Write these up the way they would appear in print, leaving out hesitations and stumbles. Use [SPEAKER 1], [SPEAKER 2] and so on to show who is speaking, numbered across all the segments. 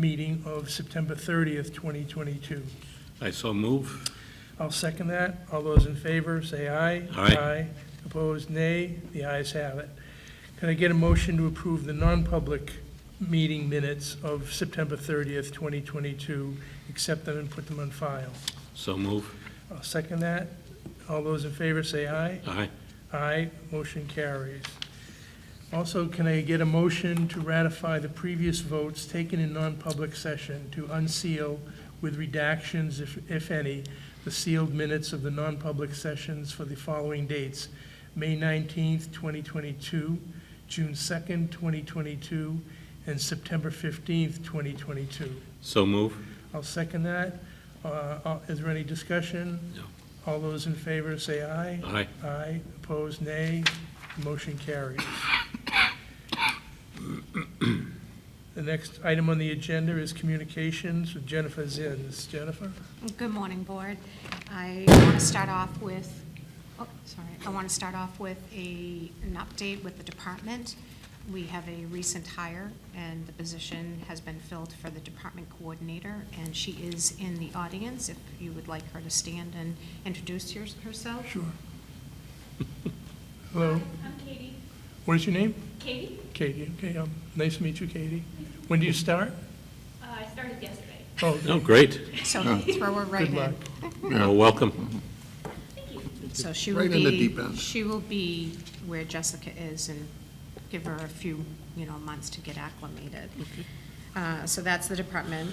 [SPEAKER 1] meeting of September 30th, 2022.
[SPEAKER 2] I so move.
[SPEAKER 1] I'll second that. All those in favor, say aye.
[SPEAKER 2] Aye.
[SPEAKER 1] Opposed, nay. The ayes have it. Can I get a motion to approve the non-public meeting minutes of September 30th, 2022, accept them and put them on file?
[SPEAKER 2] So move.
[SPEAKER 1] I'll second that. All those in favor, say aye.
[SPEAKER 2] Aye.
[SPEAKER 1] Aye, motion carries. Also, can I get a motion to ratify the previous votes taken in non-public session to unseal with redactions, if any, the sealed minutes of the non-public sessions for the following dates: May 19th, 2022, June 2nd, 2022, and September 15th, 2022.
[SPEAKER 2] So move.
[SPEAKER 1] I'll second that. Is there any discussion?
[SPEAKER 2] No.
[SPEAKER 1] All those in favor say aye.
[SPEAKER 2] Aye.
[SPEAKER 1] Aye. Opposed, nay. Motion carries. The next item on the agenda is communications with Jennifer Zins. Jennifer?
[SPEAKER 3] Good morning, Board. I want to start off with, an update with the department. We have a recent hire, and the position has been filled for the department coordinator, and she is in the audience if you would like her to stand and introduce herself.
[SPEAKER 1] Sure. Hello.
[SPEAKER 4] Hi, I'm Katie.
[SPEAKER 1] What is your name?
[SPEAKER 4] Katie?
[SPEAKER 1] Katie. Okay, nice to meet you, Katie. When do you start?
[SPEAKER 4] I started yesterday.
[SPEAKER 2] Oh, great.
[SPEAKER 3] So throw her right
[SPEAKER 1] Good luck.
[SPEAKER 3] in.
[SPEAKER 2] Well, welcome.
[SPEAKER 4] Thank you.
[SPEAKER 3] So she will
[SPEAKER 5] Right in the
[SPEAKER 3] be,
[SPEAKER 5] deep end.
[SPEAKER 3] she will be where Jessica is and give her a few, months to get acclimated. So that's the department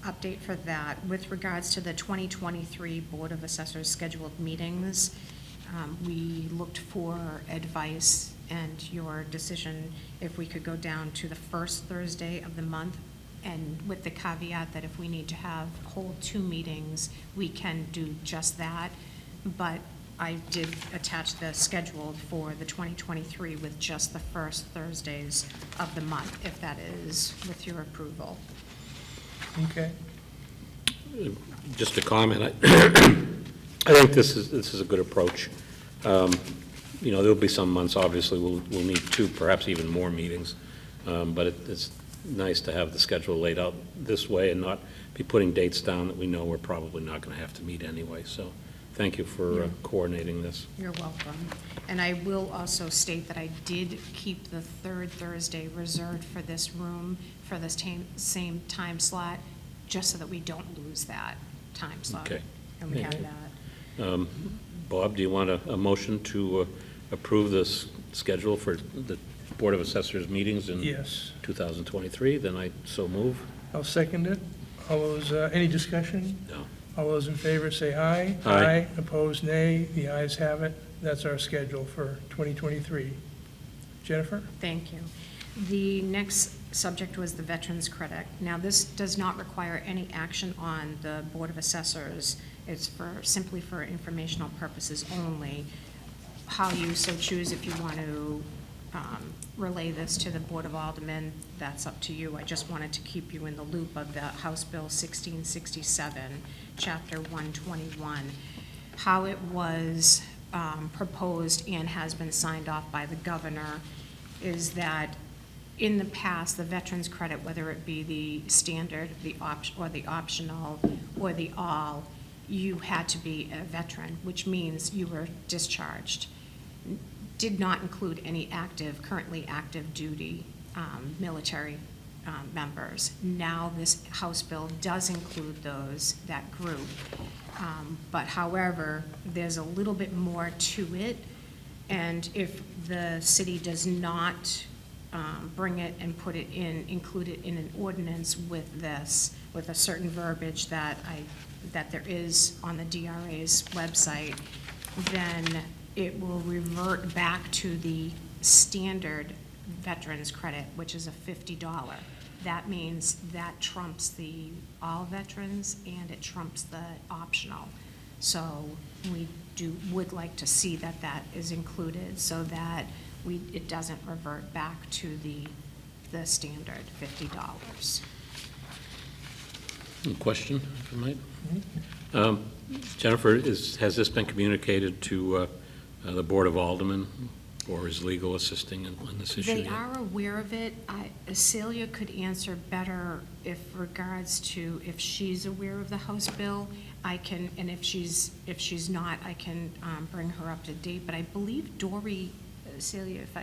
[SPEAKER 3] update for that. With regards to the 2023 Board of Assessors scheduled meetings, we looked for advice and your decision if we could go down to the first Thursday of the month, and with the caveat that if we need to hold 2 meetings, we can do just that. But I did attach the schedule for the 2023 with just the first Thursdays of the month, if that is with your approval.
[SPEAKER 1] Okay.
[SPEAKER 2] Just a comment. I think this is a good approach. There'll be some months, obviously, we'll need 2, perhaps even more meetings. But it's nice to have the schedule laid out this way and not be putting dates down that we know we're probably not going to have to meet anyway. So thank you for coordinating this.
[SPEAKER 3] You're welcome. And I will also state that I did keep the 3rd Thursday reserved for this room for the same time slot, just so that we don't lose that time slot.
[SPEAKER 2] Okay.
[SPEAKER 3] And we have
[SPEAKER 1] Okay.
[SPEAKER 3] that.
[SPEAKER 2] Bob, do you want a motion to approve this schedule for the Board of Assessors meetings in
[SPEAKER 1] Yes.
[SPEAKER 2] 2023? Then I so move.
[SPEAKER 1] I'll second it. All those, any discussion?
[SPEAKER 2] No.
[SPEAKER 1] All those in favor say aye.
[SPEAKER 2] Aye.
[SPEAKER 1] Opposed, nay. The ayes have it. That's our schedule for 2023. Jennifer?
[SPEAKER 3] Thank you. The next subject was the Veterans Credit. Now, this does not require any action on the Board of Assessors. It's simply for informational purposes only. How you so choose, if you want to relay this to the Board of Aldermen, that's up to you. I just wanted to keep you in the loop of the House Bill 1667, Chapter 121. How it was proposed and has been signed off by the governor is that in the past, the veterans credit, whether it be the standard, the optional, or the all, you had to be a veteran, which means you were discharged. Did not include any currently active duty military members. Now this House bill does include that group. But however, there's a little bit more to it, and if the city does not bring it and include it in an ordinance with this, with a certain verbiage that there is on the DRA's website, then it will revert back to the standard veterans credit, which is a $50. That means that trumps the all veterans and it trumps the optional. So we would like to see that is included so that it doesn't revert back to the standard $50.
[SPEAKER 2] Any question, if I might? Jennifer, has this been communicated to the Board of Aldermen? Or is legal assisting on this issue
[SPEAKER 3] They
[SPEAKER 2] yet?
[SPEAKER 3] are aware of it. Celia could answer better if regards to if she's aware of the House bill. I can, and if she's not, I can bring her up to date. But I believe Dory, Celia, if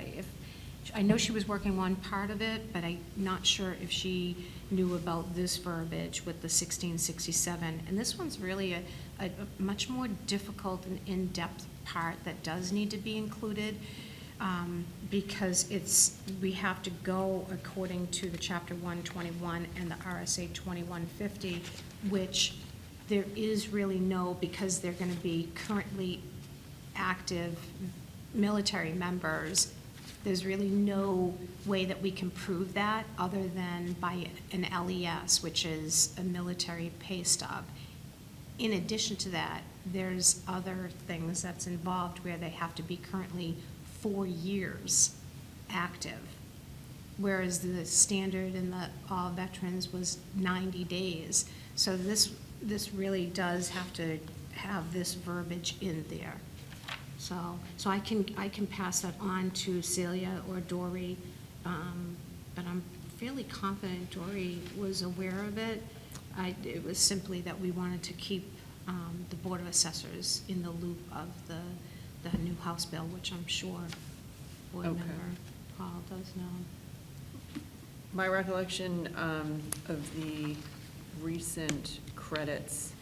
[SPEAKER 3] I know she was working on part of it, but I'm not sure if she knew about this verbiage with the 1667. And this one's really a much more difficult and in-depth part that does need to be included. Because we have to go according to the Chapter 121 and the RSA 2150, which there is really no, because they're going to be currently active military members, there's really no way that we can prove that other than by an LES, which is a military pay stub. In addition to that, there's other things that's involved where they have to be currently 4 years active, whereas the standard in the all veterans was 90 days. So this really does have to have this verbiage in there. So I can pass that on to Celia or Dory, but I'm fairly confident Dory was aware of it. It was simply that we wanted to keep the Board of Assessors in the loop of the new House bill, which I'm sure Board
[SPEAKER 5] Okay.
[SPEAKER 3] Member Paul does know.
[SPEAKER 5] My recollection of the recent credits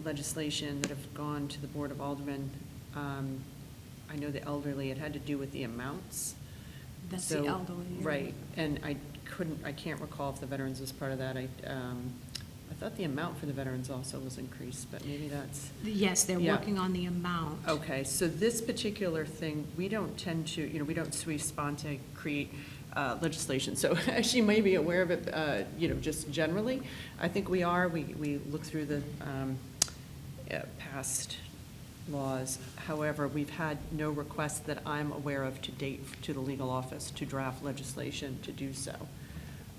[SPEAKER 5] legislation that have gone to the Board of Aldermen, I know the elderly, it had to do with the amounts.
[SPEAKER 3] That's the
[SPEAKER 5] So-
[SPEAKER 3] elderly.
[SPEAKER 5] Right, and I can't recall if the veterans was part of that. I thought the amount for the veterans also was increased, but maybe that's.
[SPEAKER 3] Yes, they're
[SPEAKER 5] Yeah.
[SPEAKER 3] working on the amount.
[SPEAKER 5] Okay, so this particular thing, we don't tend to, we don't sui sponte create legislation. So she may be aware of it, just generally. I think we are. We look through the past laws. However, we've had no requests that I'm aware of to date to the legal office to draft legislation to do so,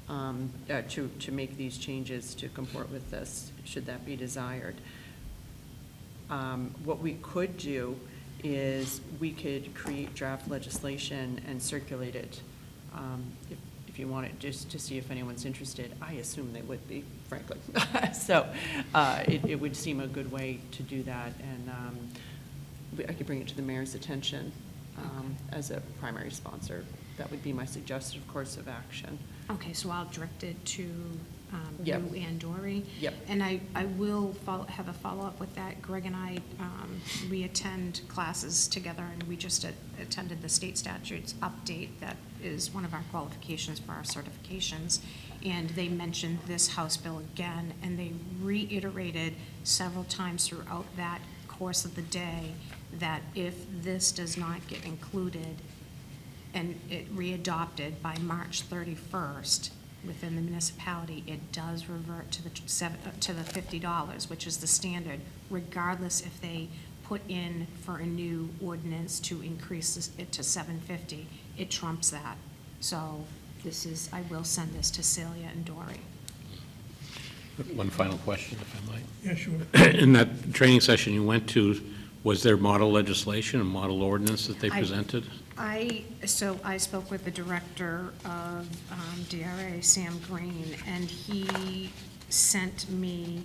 [SPEAKER 5] to make these changes to comport with this, should that be desired. What we could do is we could create draft legislation and circulate it, if you want it, just to see if anyone's interested. I assume they would be, frankly. So it would seem a good way to do that, and I could bring it to the mayor's attention as a primary sponsor. That would be my suggested course of action.
[SPEAKER 3] Okay, so I'll direct it to
[SPEAKER 5] Yep.
[SPEAKER 3] you and Dory.
[SPEAKER 5] Yep.
[SPEAKER 3] And I will have a follow-up with that. Greg and I, we attend classes together, and we just attended the state statutes update. That is one of our qualifications for our certifications. And they mentioned this House bill again, and they reiterated several times throughout that course of the day that if this does not get included and it readopted by March 31st within the municipality, it does revert to the $50, which is the standard, regardless if they put in for a new ordinance to increase it to $750. It trumps that. So I will send this to Celia and Dory.
[SPEAKER 2] One final question, if I might.
[SPEAKER 1] Yeah, sure.
[SPEAKER 2] In that training session you went to, was there model legislation, a model ordinance that they presented?
[SPEAKER 3] So I spoke with the director of DRA, Sam Green, and he sent me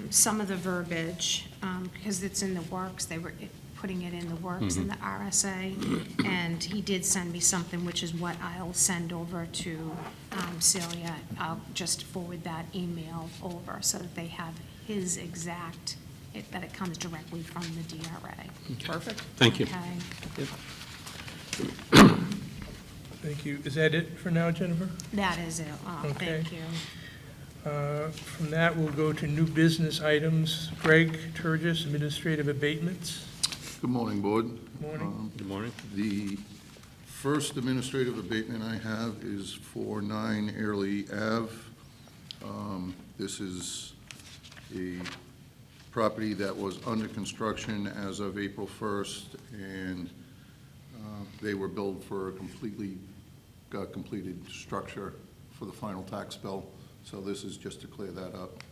[SPEAKER 3] some of the verbiage, because it's in the works. They were putting it in the works in the RSA, and he did send me something, which is what I'll send over to Celia. I'll just forward that email over so that they have his exact, that it comes directly from the DRA.
[SPEAKER 5] Perfect.
[SPEAKER 2] Thank you.
[SPEAKER 3] Okay?
[SPEAKER 1] Thank you. Is that it for now, Jennifer?
[SPEAKER 3] That is it. Oh,
[SPEAKER 1] Okay.
[SPEAKER 3] thank you.
[SPEAKER 1] From that, we'll go to new business items. Greg Turgis, administrative abatements.
[SPEAKER 6] Good morning, Board.
[SPEAKER 1] Morning.
[SPEAKER 2] Good morning.
[SPEAKER 6] The first administrative abatement I have is for 9 Airlie Ave. This is a property that was under construction as of April 1st, and they were billed for a completed structure for the final tax bill. So this is just to clear that up.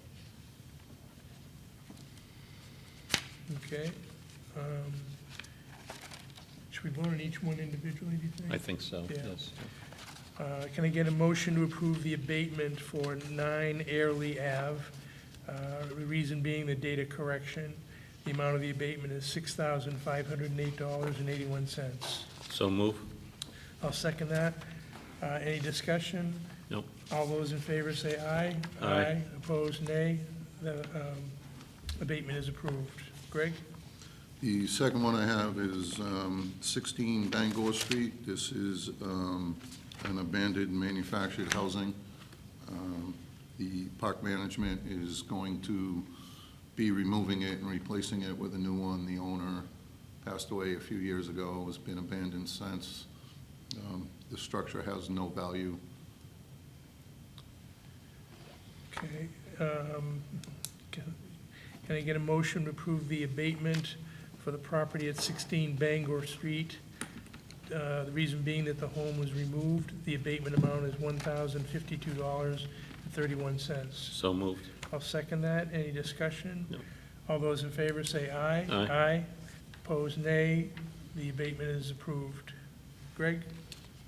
[SPEAKER 1] Okay. Should we vote on each one individually, do you think?
[SPEAKER 2] I think so,
[SPEAKER 1] Yeah.
[SPEAKER 2] yes.
[SPEAKER 1] Can I get a motion to approve the abatement for 9 Airlie Ave? The reason being the data correction. The amount of the abatement is $6,508.81.
[SPEAKER 2] So move?
[SPEAKER 1] I'll second that. Any discussion?
[SPEAKER 2] No.
[SPEAKER 1] All those in favor say aye.
[SPEAKER 2] Aye.
[SPEAKER 1] Opposed, nay. The abatement is approved. Greg?
[SPEAKER 6] The second one I have is 16 Bangor Street. This is an abandoned manufactured housing. The park management is going to be removing it and replacing it with a new one. The owner passed away a few years ago, has been abandoned since. The structure has no value.
[SPEAKER 1] Okay. Can I get a motion to approve the abatement for the property at 16 Bangor Street? The reason being that the home was removed. The abatement amount is $1,052.31.
[SPEAKER 2] So moved?
[SPEAKER 1] I'll second that. Any discussion?
[SPEAKER 2] No.
[SPEAKER 1] All those in favor say aye.
[SPEAKER 2] Aye.
[SPEAKER 1] Aye. Opposed, nay. The abatement is approved. Greg?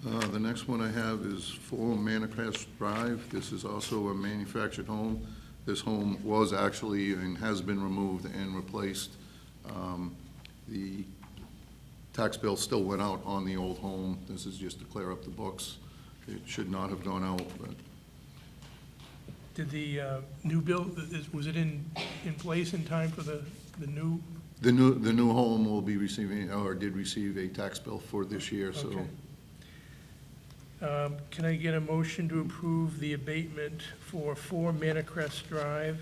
[SPEAKER 6] The next one I have is 4 Manacrest Drive. This is also a manufactured home. This home was actually and has been removed and replaced. The tax bill still went out on the old home. This is just to clear up the books. It should not have gone out, but
[SPEAKER 1] Did the new bill, was it in place in time for the new?
[SPEAKER 6] the new home will be receiving, or did receive a tax bill for this year, so.
[SPEAKER 1] Okay. Can I get a motion to approve the abatement for 4 Manacrest Drive,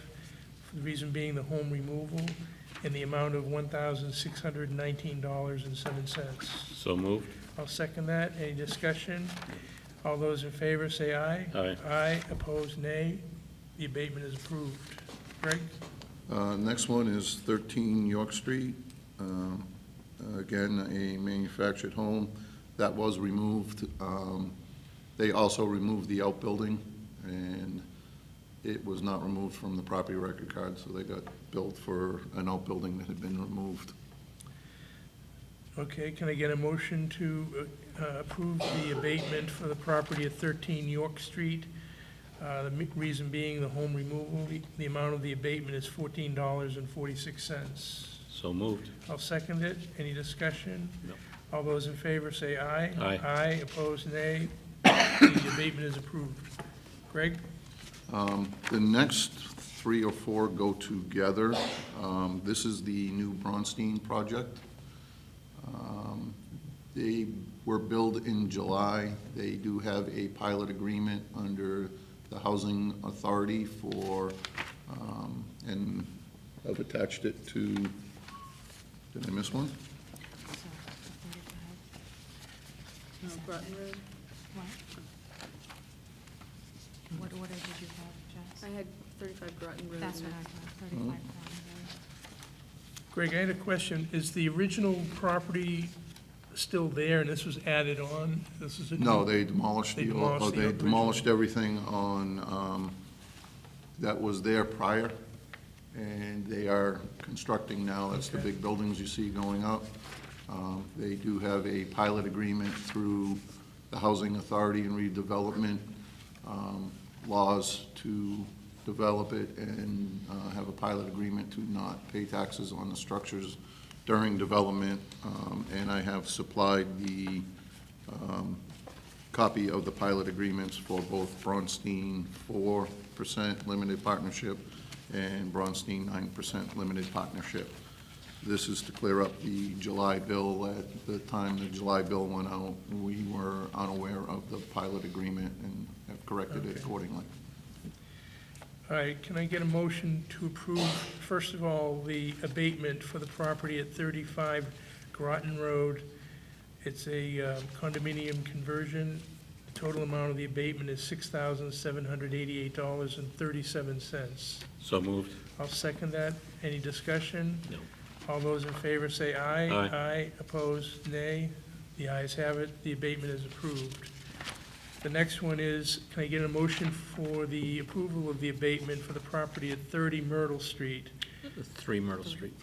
[SPEAKER 1] for the reason being the home removal, in the amount of $1,619.07?
[SPEAKER 2] So moved?
[SPEAKER 1] I'll second that. Any discussion? All those in favor say aye.
[SPEAKER 2] Aye.
[SPEAKER 1] Aye. Opposed, nay. The abatement is approved. Greg?
[SPEAKER 6] Next one is 13 York Street. Again, a manufactured home that was removed. They also removed the outbuilding, and it was not removed from the property record card, so they got billed for an outbuilding that had been removed.
[SPEAKER 1] Okay, can I get a motion to approve the abatement for the property at 13 York Street? The reason being the home removal. The amount of the abatement is $14.46.
[SPEAKER 2] So moved?
[SPEAKER 1] I'll second it. Any discussion?
[SPEAKER 2] No.
[SPEAKER 1] All those in favor say aye.
[SPEAKER 2] Aye.
[SPEAKER 1] Aye. Opposed, nay. The abatement is approved. Greg?
[SPEAKER 6] The next 3 or 4 go together. This is the new Bronstein project. They were billed in July. They do have a pilot agreement under the Housing Authority for, and I've attached it to, did I miss one?
[SPEAKER 5] No, Groton Road?
[SPEAKER 3] What order did you have, Jess?
[SPEAKER 5] I had 35 Groton Road.
[SPEAKER 3] That's what I
[SPEAKER 5] next.
[SPEAKER 3] thought, 35 Groton
[SPEAKER 1] Greg, I had a question. Is the original property still there and this was added on? This is a new-
[SPEAKER 6] No, they demolished
[SPEAKER 1] They
[SPEAKER 6] the,
[SPEAKER 1] demolished the
[SPEAKER 6] they
[SPEAKER 1] original.
[SPEAKER 6] demolished everything on, that was there prior, and they are constructing now. That's the
[SPEAKER 1] Okay.
[SPEAKER 6] big buildings you see going up. They do have a pilot agreement through the Housing Authority and Redevelopment laws to develop it and have a pilot agreement to not pay taxes on the structures during development. And I have supplied the copy of the pilot agreements for both Bronstein 4% limited partnership and Bronstein 9% limited partnership. This is to clear up the July bill. At the time the July bill went out, we were unaware of the pilot agreement and have corrected it
[SPEAKER 1] Okay.
[SPEAKER 6] accordingly.
[SPEAKER 1] All right, can I get a motion to approve, first of all, the abatement for the property at 35 Groton Road? It's a condominium conversion. The total amount of the abatement is $6,788.37.
[SPEAKER 2] So moved?
[SPEAKER 1] I'll second that. Any discussion?
[SPEAKER 2] No.
[SPEAKER 1] All those in favor say aye.
[SPEAKER 2] Aye.
[SPEAKER 1] Aye. Opposed, nay. The ayes have it. The abatement is approved. The next one is, can I get a motion for the approval of the abatement for the property at 30 Myrtle Street?
[SPEAKER 2] 3 Myrtle Street.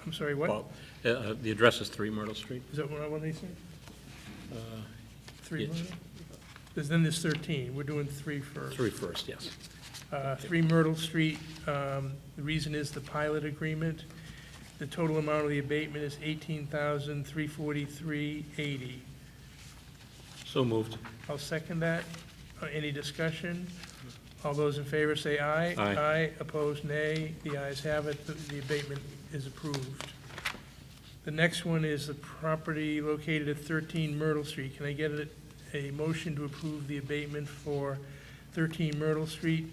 [SPEAKER 1] I'm sorry, what?
[SPEAKER 2] Well, the address is 3 Myrtle Street.
[SPEAKER 1] Is that what they said? Three
[SPEAKER 2] yes.
[SPEAKER 1] Myrtle? Then there's 13. We're doing 3 first.
[SPEAKER 2] 3 first, yes.
[SPEAKER 1] 3 Myrtle Street, the reason is the pilot agreement. The total amount of the abatement is $18,343.80.
[SPEAKER 2] So moved.
[SPEAKER 1] I'll second that. Any discussion? All those in favor say aye.
[SPEAKER 2] Aye.
[SPEAKER 1] Aye, opposed, nay. The ayes have it. The abatement is approved. The next one is the property located at 13 Myrtle Street. Can I get a motion to approve the abatement for 13 Myrtle Street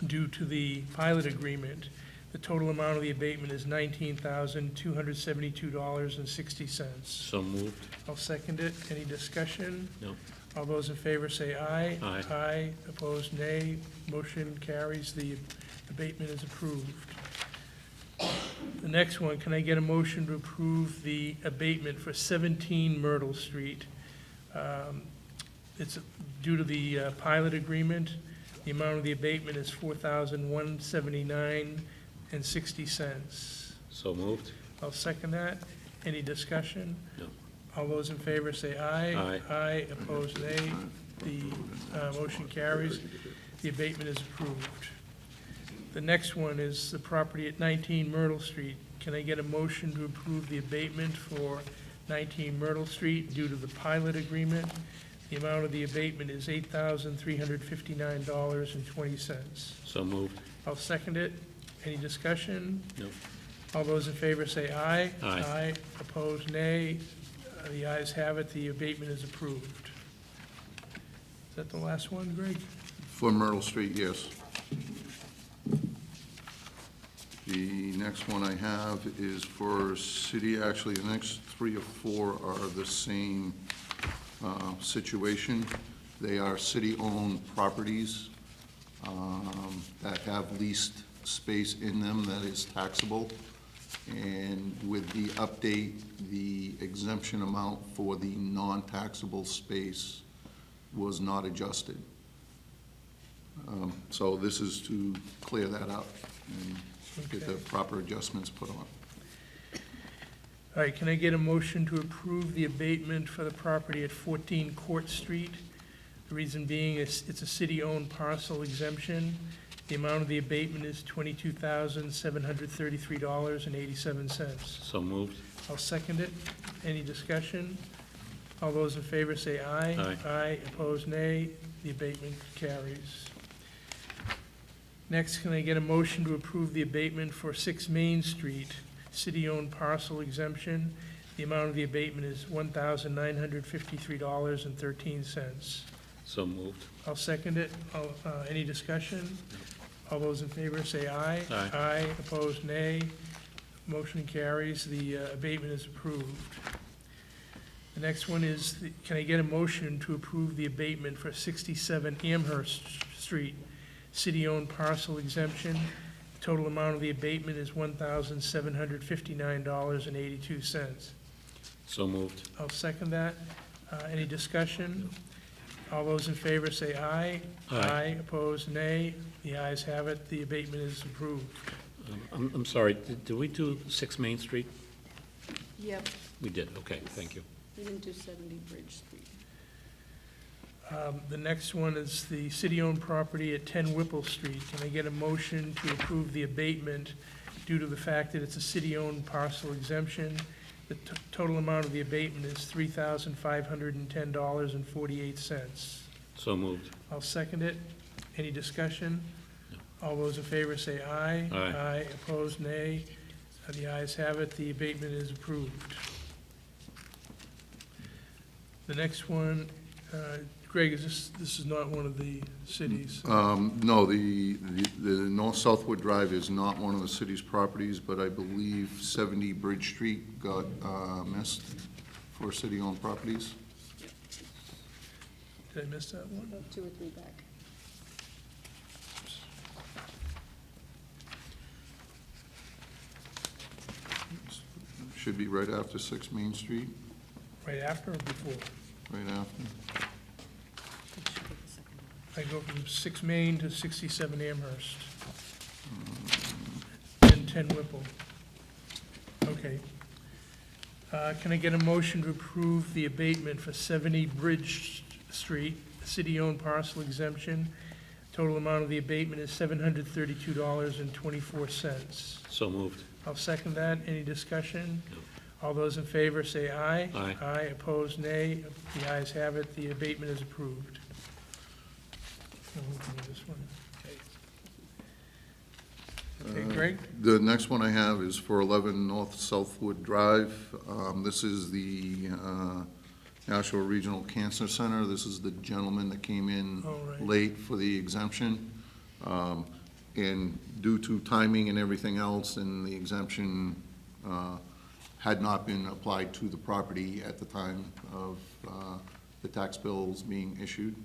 [SPEAKER 1] due to the pilot agreement? The total amount of the abatement is $19,272.60.
[SPEAKER 2] So moved.
[SPEAKER 1] I'll second it. Any discussion?
[SPEAKER 2] No.
[SPEAKER 1] All those in favor say aye.
[SPEAKER 2] Aye.
[SPEAKER 1] Aye, opposed, nay. Motion carries. The abatement is approved. The next one, can I get a motion to approve the abatement for 17 Myrtle Street? It's due to the pilot agreement. The amount of the abatement is $4,179.60.
[SPEAKER 2] So moved.
[SPEAKER 1] I'll second that. Any discussion?
[SPEAKER 2] No.
[SPEAKER 1] All those in favor say aye.
[SPEAKER 2] Aye.
[SPEAKER 1] Aye, opposed, nay. The motion carries. The abatement is approved. The next one is the property at 19 Myrtle Street. Can I get a motion to approve the abatement for 19 Myrtle Street due to the pilot agreement? The amount of the abatement is $8,359.20.
[SPEAKER 2] So moved.
[SPEAKER 1] I'll second it. Any discussion?
[SPEAKER 2] No.
[SPEAKER 1] All those in favor say aye.
[SPEAKER 2] Aye.
[SPEAKER 1] Aye, opposed, nay. The ayes have it, the abatement is approved. Is that the last one, Greg?
[SPEAKER 6] For Myrtle Street, yes. The next one I have is for city, actually, the next 3 or 4 are the same situation. They are city-owned properties that have leased space in them that is taxable. And with the update, the exemption amount for the non-taxable space was not adjusted. So this is to clear that up and get the proper adjustments put on.
[SPEAKER 1] All right, can I get a motion to approve the abatement for the property at 14 Court Street? The reason being is it's a city-owned parcel exemption. The amount of the abatement is $22,733.87.
[SPEAKER 2] So moved.
[SPEAKER 1] I'll second it. Any discussion? All those in favor say aye.
[SPEAKER 2] Aye.
[SPEAKER 1] Aye, opposed, nay. The abatement carries. Next, can I get a motion to approve the abatement for 6 Main Street, city-owned parcel exemption? The amount of the abatement is $1,953.13.
[SPEAKER 2] So moved.
[SPEAKER 1] I'll second it. Any discussion? All those in favor say aye.
[SPEAKER 2] Aye.
[SPEAKER 1] Aye, opposed, nay. Motion carries. The abatement is approved. The next one is, can I get a motion to approve the abatement for 67 Amherst Street, city-owned parcel exemption? Total amount of the abatement is $1,759.82.
[SPEAKER 2] So moved.
[SPEAKER 1] I'll second that. Any discussion? All those in favor say aye.
[SPEAKER 2] Aye.
[SPEAKER 1] Opposed, nay. The ayes have it. The abatement is approved.
[SPEAKER 2] I'm sorry, did we do 6 Main Street?
[SPEAKER 7] Yep,
[SPEAKER 2] We did, okay, thank you.
[SPEAKER 7] we didn't do 70 Bridge Street.
[SPEAKER 1] The next one is the city-owned property at 10 Whipple Street. Can I get a motion to approve the abatement due to the fact that it's a city-owned parcel exemption? The total amount of the abatement is $3,510.48.
[SPEAKER 2] So moved.
[SPEAKER 1] I'll second it. Any discussion?
[SPEAKER 2] No.
[SPEAKER 1] All those in favor say aye.
[SPEAKER 2] Aye.
[SPEAKER 1] Aye, opposed, nay. The ayes have it. The abatement is approved. The next one, Greg, this is not one of the cities?
[SPEAKER 6] No, the North Southwood Drive is not one of the city's properties, but I believe 70 Bridge Street got missed for city-owned properties.
[SPEAKER 1] Did I miss that one?
[SPEAKER 7] About 2 or 3 back.
[SPEAKER 6] Should be right after 6 Main Street,
[SPEAKER 1] Right after or before?
[SPEAKER 6] right after.
[SPEAKER 1] I go from 6 Main to 67 Amherst. And 10 Whipple. Okay. Can I get a motion to approve the abatement for 70 Bridge Street, city-owned parcel exemption? Total amount of the abatement is $732.24.
[SPEAKER 2] So moved.
[SPEAKER 1] I'll second that. Any discussion?
[SPEAKER 2] No.
[SPEAKER 1] All those in favor say aye.
[SPEAKER 2] Aye.
[SPEAKER 1] Aye, opposed, nay. The ayes have it. The abatement is approved. We'll move on to this one. Okay, Greg?
[SPEAKER 6] The next one I have is for 11 North Southwood Drive. This is the Nashua Regional Cancer Center. This is the gentleman that came in
[SPEAKER 1] Oh, right.
[SPEAKER 6] late for the exemption. And due to timing and everything else, and the exemption had not been applied to the property at the time of the tax bills being issued.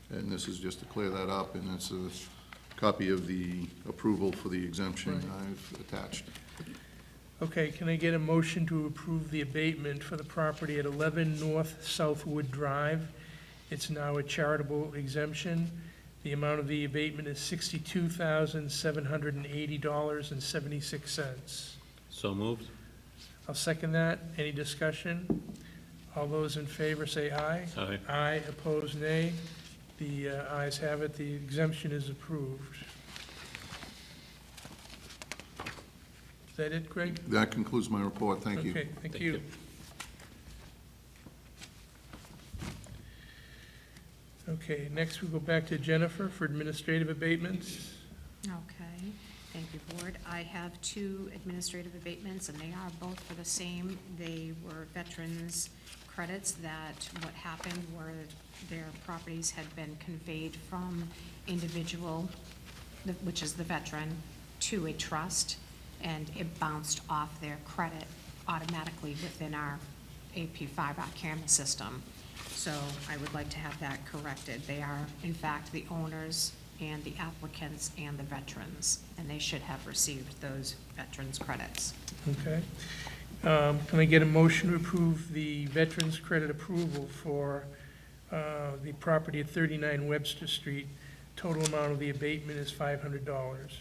[SPEAKER 6] And this is just to clear that up, and it's a copy of the approval for the exemption
[SPEAKER 1] Right.
[SPEAKER 6] I've attached.
[SPEAKER 1] Okay, can I get a motion to approve the abatement for the property at 11 North Southwood Drive? It's now a charitable exemption. The amount of the abatement is $62,780.76.
[SPEAKER 2] So moved.
[SPEAKER 1] I'll second that. Any discussion? All those in favor say aye.
[SPEAKER 2] Aye.
[SPEAKER 1] Aye, opposed, nay. The ayes have it. The exemption is approved. Is that it, Greg?
[SPEAKER 6] That concludes my report. Thank you.
[SPEAKER 1] Okay, thank
[SPEAKER 2] Thank
[SPEAKER 1] you.
[SPEAKER 2] you.
[SPEAKER 1] Okay, next we go back to Jennifer for administrative abatements.
[SPEAKER 3] Okay, thank you, Board. I have 2 administrative abatements, and they are both for the same. They were veterans' credits that what happened were their properties had been conveyed from individual, which is the veteran, to a trust, and it bounced off their credit automatically within our AP5, our camera system. So I would like to have that corrected. They are, in fact, the owners and the applicants and the veterans, and they should have received those veterans' credits.
[SPEAKER 1] Okay. Can I get a motion to approve the veterans' credit approval for the property at 39 Webster Street? Total amount of the abatement is $500.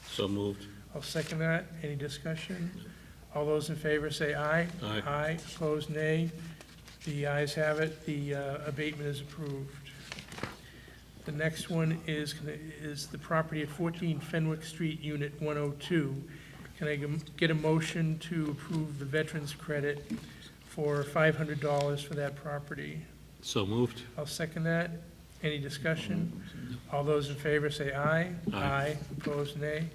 [SPEAKER 2] So moved.
[SPEAKER 1] I'll second that. Any discussion? All those in favor say aye.
[SPEAKER 2] Aye.
[SPEAKER 1] Aye, opposed, nay. The ayes have it. The abatement is approved. The next one is the property at 14 Fenwick Street, Unit 102. Can I get a motion to approve the veterans' credit for $500 for that property?
[SPEAKER 2] So moved.
[SPEAKER 1] I'll second that. Any discussion? All those in favor say aye.
[SPEAKER 2] Aye.
[SPEAKER 1] Opposed, nay.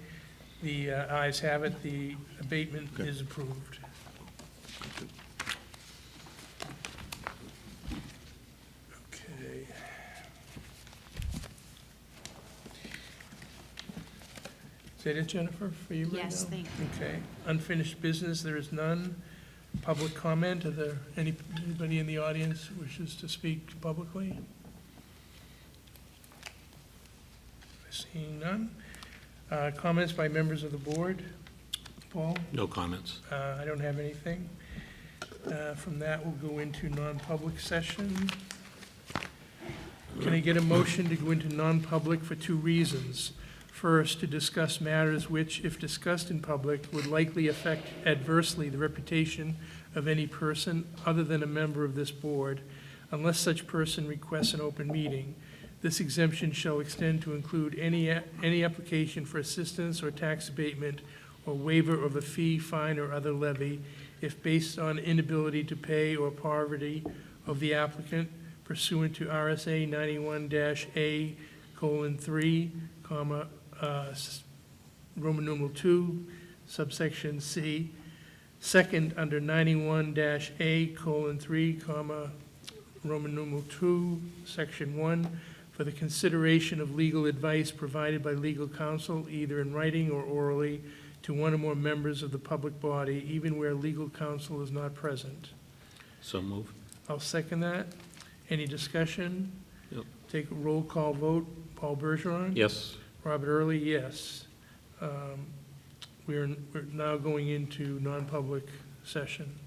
[SPEAKER 1] The ayes have it. The abatement
[SPEAKER 6] Okay.
[SPEAKER 1] is approved. Okay. Is that it, Jennifer, for you right now?
[SPEAKER 3] Yes, thank you.
[SPEAKER 1] Okay. Unfinished business, there is none. Public comment, are there anybody in the audience who wishes to speak publicly? Seeing none. Comments by members of the board? Paul?
[SPEAKER 2] No comments.
[SPEAKER 1] I don't have anything. From that, we'll go into non-public session. Can I get a motion to go into non-public for 2 reasons? First, to discuss matters which, if discussed in public, would likely affect adversely the reputation of any person other than a member of this board, unless such person requests an open meeting. This exemption shall extend to include any application for assistance or tax abatement or waiver of a fee, fine, or other levy if based on inability to pay or poverty of the applicant pursuant to RSA 91-A:3, Roman numeral 2, subsection C. Second, under 91-A:3, Roman numeral 2, section 1, for the consideration of legal advice provided by legal counsel, either in writing or orally, to one or more members of the public body, even where legal counsel is not present.
[SPEAKER 2] So moved.
[SPEAKER 1] I'll second that. Any discussion?
[SPEAKER 2] Yep.
[SPEAKER 1] Take a roll call vote. Paul Bergeron?
[SPEAKER 2] Yes.
[SPEAKER 1] Robert Early, yes. We're now going into non-public session.